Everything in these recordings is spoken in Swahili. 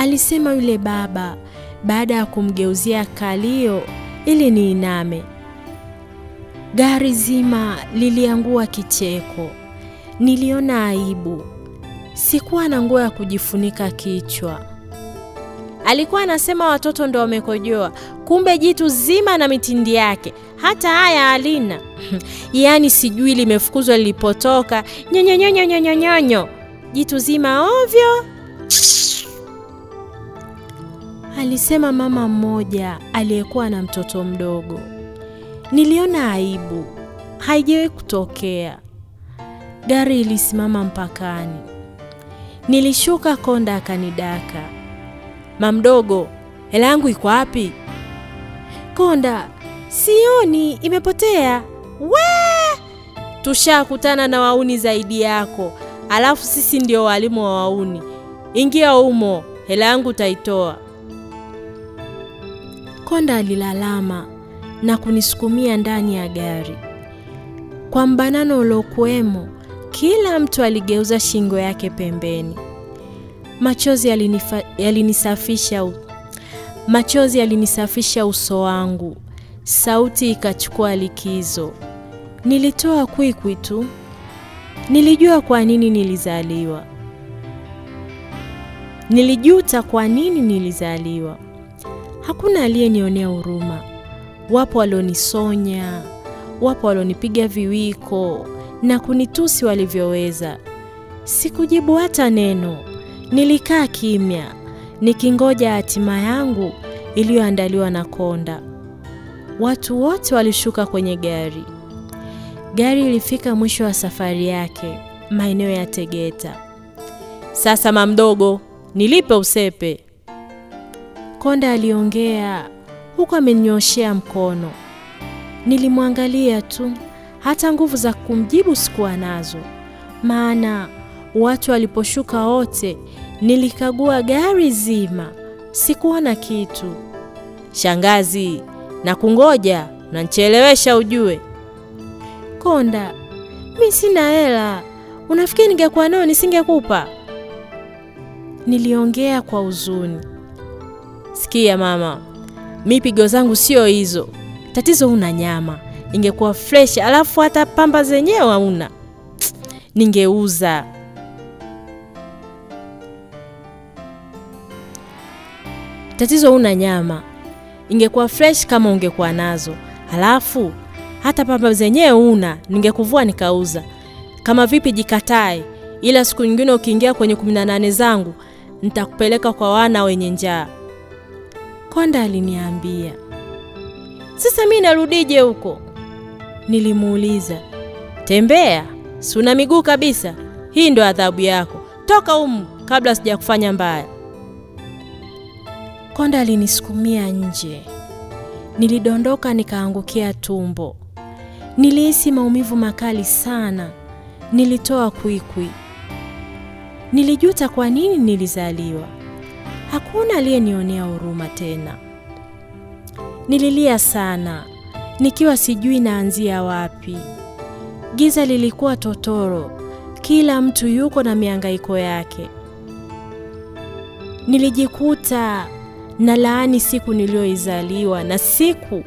alisema yule baba baada ya kumgeuzia kalio ili niiname. Gari zima liliangua kicheko. Niliona aibu. Sikuwa na nguo ya kujifunika kichwa. Alikuwa anasema watoto ndo wamekojoa, kumbe jitu zima na mitindi yake. Hata haya halina. Yaani sijui limefukuzwa lilipotoka. Nyonyo. Jitu zima ovyo. Alisema mama mmoja aliyekuwa na mtoto mdogo. Niliona aibu. Haijawahi kutokea. Gari ilisimama mpakani. Nilishuka, konda akanidaka. Mamdogo, hela yangu iko wapi? Konda, sioni, imepotea. Tushakutana na wauni zaidi yako. Alafu sisi ndio walimu wa wauni. Ingia humo, hela yangu utaitoa. Konda alilalama na kunisukumia ndani ya gari. Kwa mbanano uliokuwemo, kila mtu aligeuza shingo yake pembeni. Machozi yalinisafisha uso wangu. Sauti ikachukua likizo. Nilitoa kwikwi tu. Nilijua kwa nini nilizaliwa. Nilijuta kwa nini nilizaliwa. Hakuna aliyenionea huruma. Wapo walionisonya, wapo walionipiga viwiko na kunitusi walivyoweza. Sikujibu hata neno. Nilikaa kimya, nikingoja hatima yangu iliyoandaliwa na Konda. Watu wote walishuka kwenye gari. Gari ilifika mwisho wa safari yake, maeneo ya Tegeta. Sasa mamdogo, nilipe usepe. Konda aliongea huku amenyoshea mkono. Nilimwangalia tu, hata nguvu za kumjibu sikuwa nazo. Maana watu waliposhuka wote, nilikagua gari zima, sikuona kitu. Shangazi, na kungoja, unanichelewesha ujue. Konda, mimi sina hela. Unafikiri ningekuwa nayo nisingekupa? Niliongea kwa huzuni. Sikia mama, mimi pigo zangu sio hizo. Tatizo una nyama. Ingekuwa fresh alafu hata pamba zenyewe hauna. Ningeuza. Tatizo una nyama. Ingekuwa fresh kama ungekuwa nazo. Alafu hata pamba zenyewe una, ningekuvua nikauza. Kama vipi jikatae, ila siku nyingine ukiingia kwenye 18 zangu, nitakupeleka kwa wana wenye njaa. Konda aliniambia. Sasa mimi narudije huko? Nilimuuliza. Tembea, si una miguu kabisa. Hii ndo adhabu yako. Toka humu kabla sijakufanya mbaya. Konda alinisukumia nje. Nilidondoka nikaangukia tumbo. Nilihisi maumivu makali sana. Nilitoa kwikwi. Nilijuta kwa nini nilizaliwa. Hakuna aliyenionea huruma tena. Nililia sana, nikiwa sijui naanzia wapi. Giza lilikuwa totoro, kila mtu yuko na mihangaiko yake. Nilijikuta na laani siku niliyoizaliwa na siku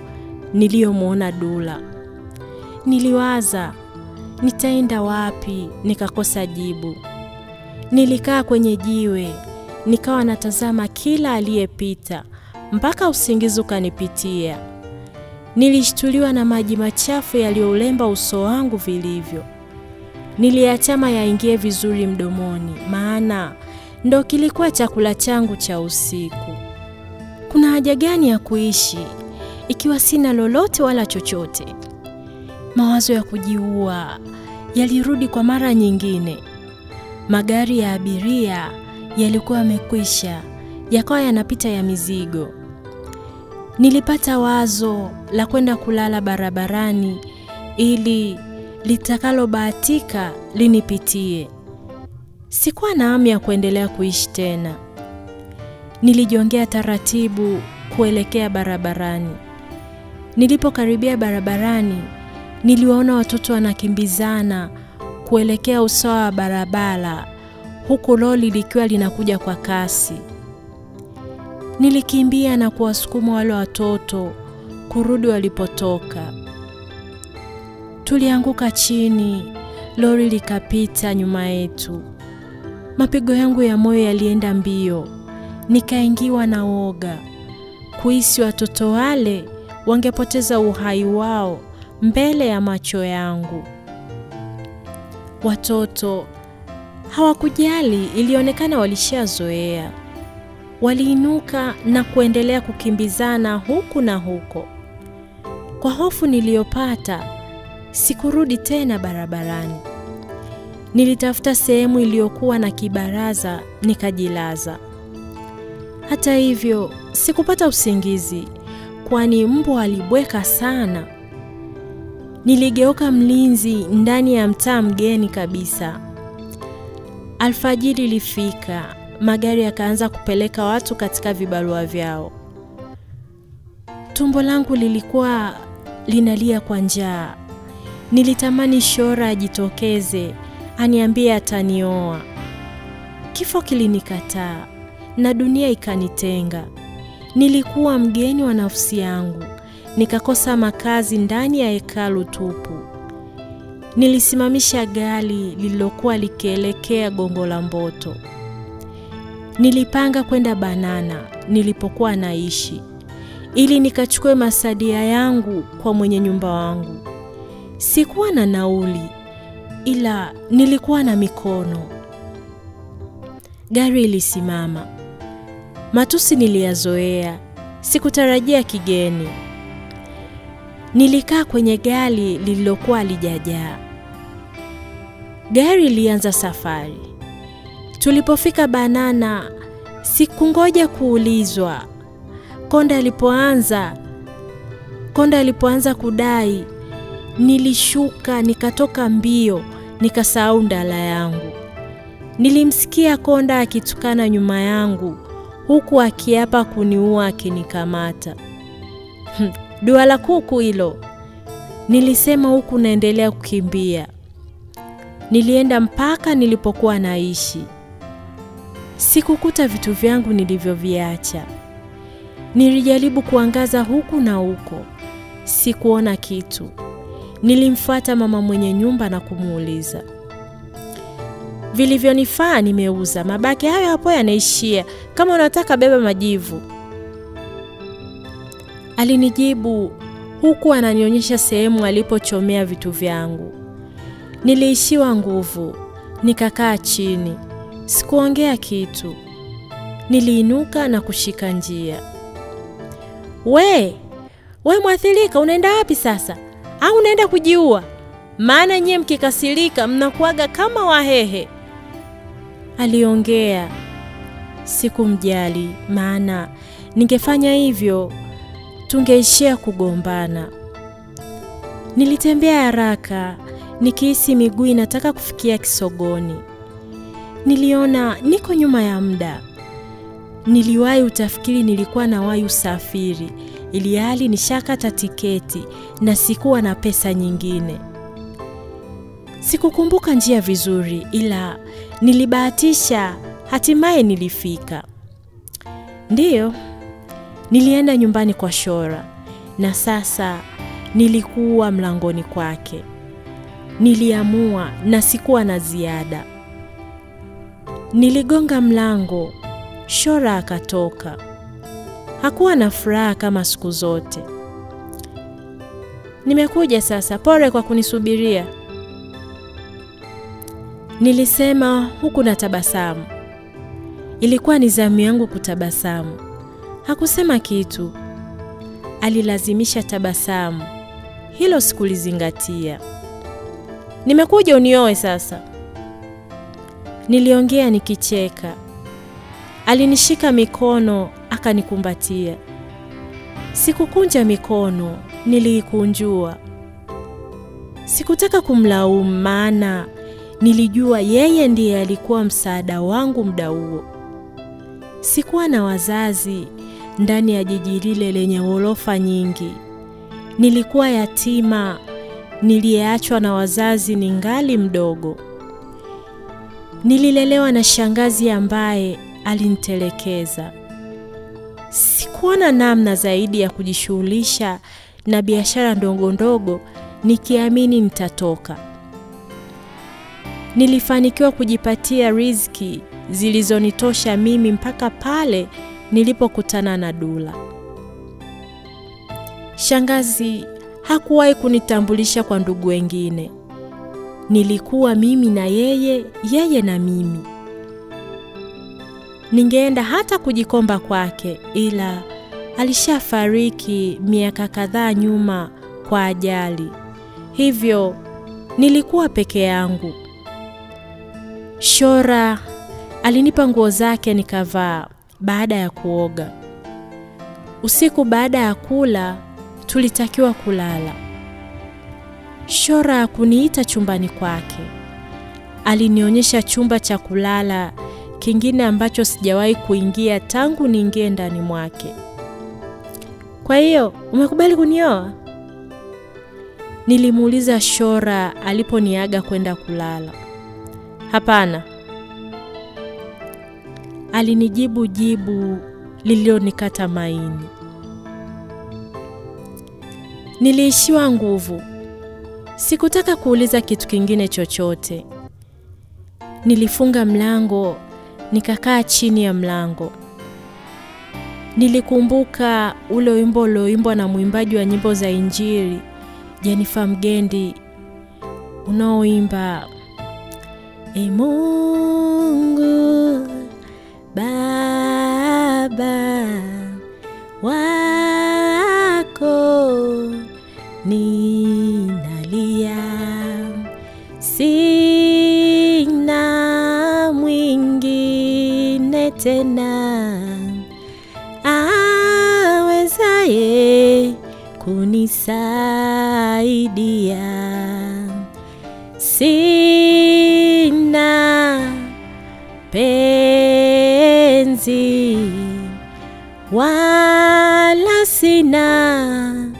niliyomuona Dula. Niliwaza, nitaenda wapi? Nikakosa jibu. Nilikaa kwenye jiwe, nikawa natazama kila aliyepita, mpaka usingizi ukanipitia. Nilishtuliwa na maji machafu yaliyoulemba uso wangu vilivyo. Niliachama yaingie vizuri mdomoni, maana ndo kilikuwa chakula changu cha usiku. Kuna haja gani ya kuishi ikiwa sina lolote wala chochote? Mawazo ya kujiua yalirudi kwa mara nyingine. Magari ya abiria yalikuwa yamekwisha, yakawa yanapita ya mizigo. Nilipata wazo la kwenda kulala barabarani ili litakalobahatika linipitie. Sikuwa na hamu ya kuendelea kuishi tena. Nilijongea taratibu kuelekea barabarani. Nilipokaribia barabarani, niliwaona watoto wanakimbizana kuelekea usawa wa barabara, huku lori likiwa linakuja kwa kasi. Nilikimbia na kuwasukuma wale watoto kurudi walipotoka. Tulianguka chini, lori likapita nyuma yetu. Mapigo yangu ya moyo yalienda mbio, nikaingiwa na woga. Kuhisi watoto wale wangepoteza uhai wao mbele ya macho yangu. Watoto hawakujali, ilionekana walishazoea. Waliinuka na kuendelea kukimbizana huku na huko. Kwa hofu niliyopata, sikurudi tena barabarani. Nilitafuta sehemu iliyokuwa na kibaraza nikajilaza. Hata hivyo, sikupata usingizi, kwani mbwa alibweka sana. Niligeuka mlinzi ndani ya mtaa mgeni kabisa. Alfajiri ilifika, magari yakaanza kupeleka watu katika vibarua vyao. Tumbo langu lilikuwa linalia kwa njaa. Nilitamani Shora ajitokeze, aniambie atanioa. Kifo kilinikataa na dunia ikanitenga. Nilikuwa mgeni wa nafsi yangu, nikakosa makazi ndani ya hekalu tupu. Nilisimamisha gari lililokuwa likielekea Gongo la Mboto. Nilipanga kwenda Banana nilipokuwa naishi, ili nikachukue masadia yangu kwa mwenye nyumba wangu. Sikuwa na nauli, ila nilikuwa na mikono. Gari ilisimama. Matusi niliyazoea, sikutarajia kigeni. Nilikaa kwenye gari lililokuwa lijajaa. Gari ilianza safari. Tulipofika Banana, sikungoja kuulizwa. Konda alipoanza kudai, nilishuka nikatoka mbio, nikasahau ndala yangu. Nilimsikia Konda akitukana nyuma yangu, huku akiapa kuniua akinikamata. Dua la kuku hilo, nilisema huku naendelea kukimbia. Nilienda mpaka nilipokuwa naishi. Sikukuta vitu vyangu nilivyoviacha. Nilijaribu kuangaza huku na huko, sikuona kitu. Nilimfuata mama mwenye nyumba na kumuuliza. Vilivyonifaa nimeuza, mabaki hayo hapo yanaishia, kama unataka beba majivu. Alinijibu huku ananionyesha sehemu alipochomea vitu vyangu. Niliishiwa nguvu, nikakaa chini. Sikuongea kitu. Niliinuka na kushika njia. We mwathirika, unaenda wapi sasa? Au unaenda kujiua? Maana nyie mkikasirika mnakuaga kama Wahehe. Aliongea. Sikumjali, maana ningefanya hivyo tungeishia kugombana. Nilitembea haraka, nikihisi miguu inataka kufikia kisogoni. Niliona niko nyuma ya muda. Niliwahi utafikiri nilikuwa nawahi usafiri, ili hali nishakata tiketi na sikuwa na pesa nyingine. Sikukumbuka njia vizuri, ila nilibahatisha, hatimaye nilifika. Ndiyo, nilienda nyumbani kwa Shora, na sasa nilikuwa mlangoni kwake. Niliamua na sikuwa na ziada. Niligonga mlango, Shora akatoka. Hakuwa na furaha kama siku zote. Nimekuja sasa, pole kwa kunisubiria, nilisema huku na tabasamu. Ilikuwa ni zamu yangu kutabasamu. Hakusema kitu. Alilazimisha tabasamu. Hilo sikulizingatia. Nimekuja unioe sasa, niliongea nikicheka. Alinishika mikono akanikumbatia. Sikukunja mikono, niliikunjua. Sikutaka kumlaumu, maana nilijua yeye ndiye alikuwa msaada wangu muda huo. Sikuwa na wazazi ndani ya jiji lile lenye ghorofa nyingi. Nilikuwa yatima, niliyeachwa na wazazi ningali mdogo. Nililelewa na shangazi ambaye alinitelekeza. Sikuona namna zaidi ya kujishughulisha na biashara ndogo ndogo nikiamini nitatoka. Nilifanikiwa kujipatia riziki zilizonitosha mimi mpaka pale nilipokutana na Dula. Shangazi hakuwahi kunitambulisha kwa ndugu wengine. Nilikuwa mimi na yeye, yeye na mimi. Ningeenda hata kujikomba kwake, ila alishafariki miaka kadhaa nyuma kwa ajali. Hivyo nilikuwa peke yangu. Shora alinipa nguo zake nikavaa baada ya kuoga. Usiku baada ya kula tulitakiwa kulala. Shora kuniita chumbani kwake. Alinionyesha chumba cha kulala kingine ambacho sijawahi kuingia tangu niingie ndani mwake. Kwa hiyo, umekubali kunioa? Nilimuuliza Shora aliponiaga kwenda kulala. Hapana. Alinijibu jibu lililonikata maini. Niliishiwa nguvu. Sikutaka kuuliza kitu kingine chochote. Nilifunga mlango, nikakaa chini ya mlango. Nilikumbuka ule wimbo ulioimbwa na mwimbaji wa nyimbo za Injili, Jennifer Mgendi, unaoimba, E Mungu Baba wako ninalia, sina mwingine tena awezaye kunisaidia. Sina penzi wala sina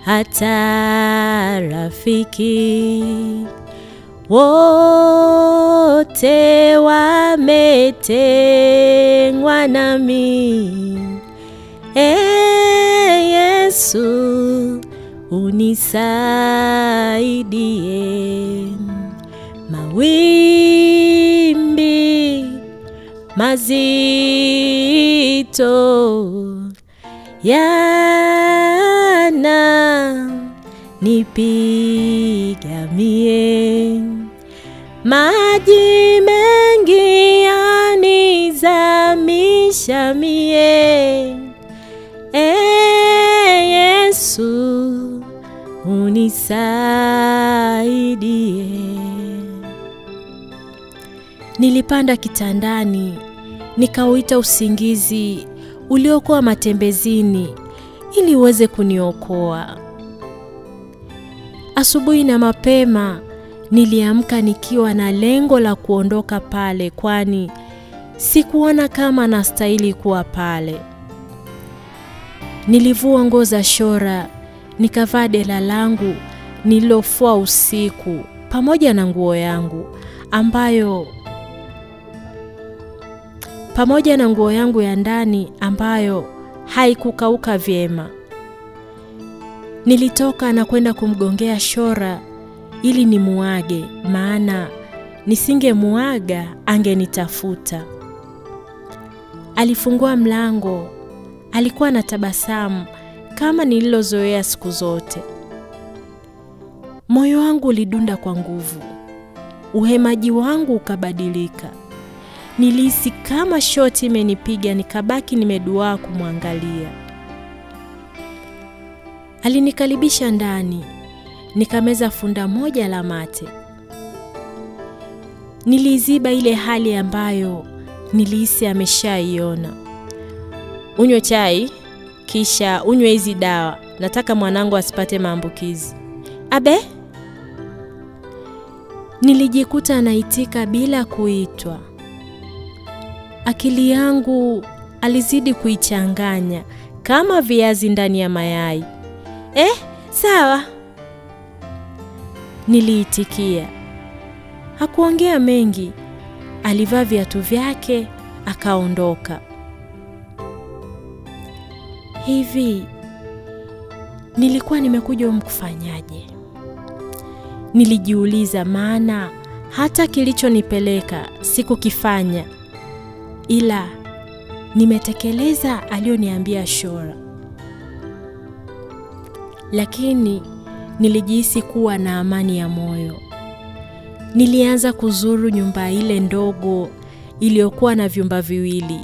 hata rafiki, wote wametengwa nami. Yesu unisaidie. Mawimbi mazito yana nipiga mie, maji mengi yanizamisha mie. Yesu unisaidie. Nilipanda kitandani, nikauita usingizi uliokuwa matembezini ili uweze kuniokoa. Asubuhi na mapema niliamka nikiwa na lengo la kuondoka pale, kwani sikuona kama nastahili kuwa pale. Nilivua nguo za Shora, nikavaa dela langu nililofua usiku pamoja na nguo yangu ya ndani ambayo haikukauka vyema. Nilitoka na kwenda kumgongea Shora ili nimuage, maana nisingemuaga angenitafuta. Alifungua mlango. Alikuwa na tabasamu kama nililozoea siku zote. Moyo wangu ulidunda kwa nguvu. Uhemaji wangu ukabadilika. Nilihisi kama shoti imenipiga, nikabaki nimeduaa kumwangalia. Alinikaribisha ndani, nikameza funda moja la mate. Niliziba ile hali ambayo nilihisi ameshaiona. Unywe chai, kisha unywe hizi dawa. Nataka mwanangu asipate maambukizi. Abe? Nilijikuta naitika bila kuitwa. Akili yangu alizidi kuichanganya kama viazi ndani ya mayai. Sawa. Niliitikia. Hakuongea mengi. Alivaa viatu vyake akaondoka. Hivi nilikuwa nimekuja humu kufanyaje? Nilijiuliza, maana hata kilichonipeleka sikukifanya, ila nimetekeleza alioniambia Shora. Lakini nilijihisi kuwa na amani ya moyo. Nilianza kuzuru nyumba ile ndogo iliyokuwa na vyumba viwili,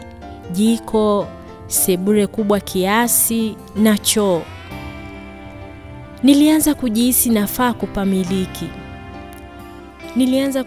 jiko, sebule kubwa kiasi na choo. Nilianza kujihisi nafaa kupamiliki. Nilianza